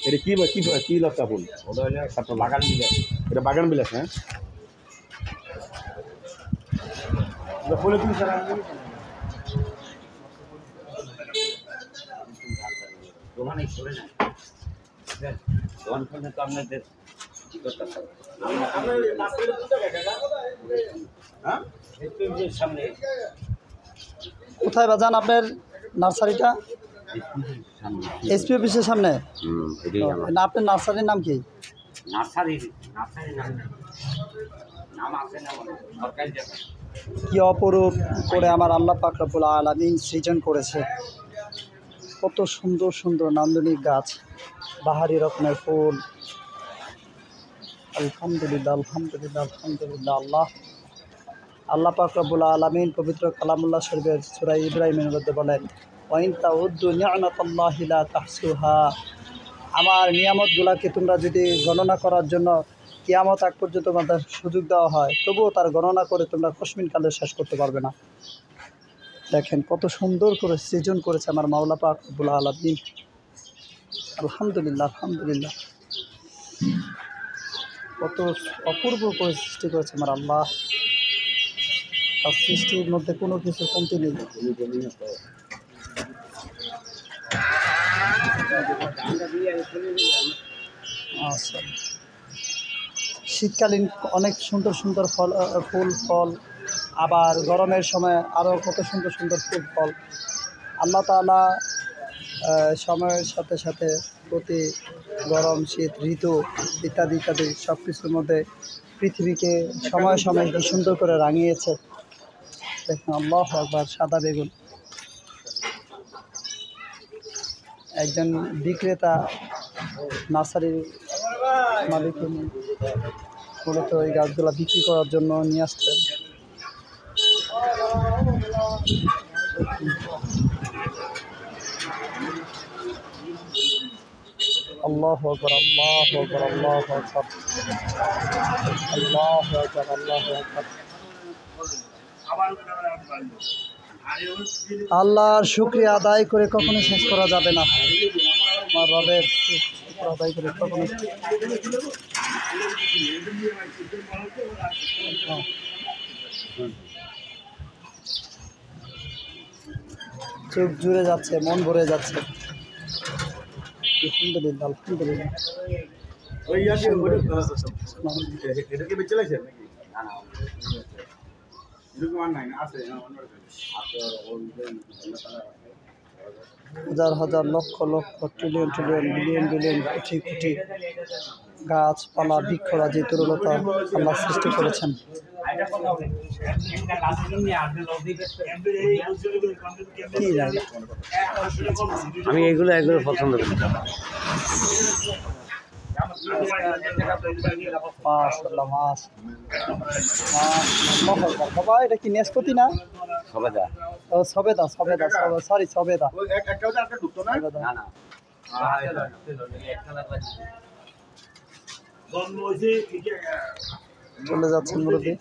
এটা কি কি কি লতা ফুল? ওটা হলো একটা বাগান বিলাস। এটা বাগান বিলাস, হ্যাঁ? ফুলে তুমি সারা দোকানে চলে যায়। দোকান করলে তো আপনাদের কি করতে হবে? সামনে কোথায় বাজান আপনার নার্সারিটা? এসপি অফিসের সামনে। না, আপনার নার্সারির নাম কি? নার্সারির নাম আছে না সরকারি জায়গা। কি অপরূপ করে আমার আল্লাহ পাক রব্বুল আলামিন সৃজন করেছে। কত সুন্দর সুন্দর নান্দনিক গাছ, বাহারি রকমের ফুল। আলহামদুলিল্লাহ, আলহামদুলিল্লাহ, আলহামদুলিল্লাহ। আল্লাহ পাক রব্বুল আলামিন পবিত্র কালামুল্লাহ শরীফের সূরা ইব্রাহিমের মধ্যে বলেন, ওয়াইন তাউদ্দু নি'মাতাল্লাহি লা তাহসুহা। আমার নিয়ামতগুলোকে তোমরা যদি গণনা করার জন্য কিয়ামত আগ পর্যন্ত তোমাদের সুযোগ দেওয়া হয়, তবুও তার গণনা করে তোমরা কসমিন কালে শেষ করতে পারবে না। দেখেন কত সুন্দর করে সৃজন করেছে আমার মাওলা পাক রব্বুল আলামিন। আলহামদুলিল্লাহ, আলহামদুলিল্লাহ। কত অপূর্ব করে সৃষ্টি করেছে আমার আল্লাহ। তার সৃষ্টির মধ্যে কোনো কিছু কমতি নেই। আচ্ছা, শীতকালীন অনেক সুন্দর সুন্দর ফুল ফল, আবার গরমের সময় আরও কত সুন্দর সুন্দর ফুল ফল। আল্লাহ তাআলা সময়ের সাথে সাথে প্রতি গরম শীত ঋতু ইত্যাদি ইত্যাদি সব কিছুর মধ্যে পৃথিবীকে সময়ে সময়ে কি সুন্দর করে রাঙিয়েছে। দেখুন, আল্লাহু আকবার। সাদা বেগুন। একজন বিক্রেতা নার্সারির মালিক মূলত এই গাছগুলো বিক্রি করার জন্য নিয়ে আসছেন। আল্লাহু আকবার, আল্লাহু আকবার, আল্লাহু আকবার, আল্লাহু আকবার, আল্লাহু আকবার। আল্লাহর শুকরিয়া আদায় করে কখনো শেষ করা যাবে না। আমার রবের শুকর আদায় করে কখনো চোখ জুড়ে যাচ্ছে, মন ভরে যাচ্ছে। আলহামদুলিল্লাহ, আলহামদুলিল্লাহ। এটাকে বেঁচে লাগছে নাকি? এরকম আর নাই না, আছে হাজার হাজার lakh lakh trillion trillion billion billion crore crore গাছপালা বৃক্ষরাজি তরুলতা আল্লাহ সৃষ্টি করেছেন। আমি এগুলো পছন্দ করি। বাবা, এটা কি নাশপাতি না? সবেদা। ও সবেদা, সবেদা, সরি সবেদা। চলে যাচ্ছেন মুরব্বী।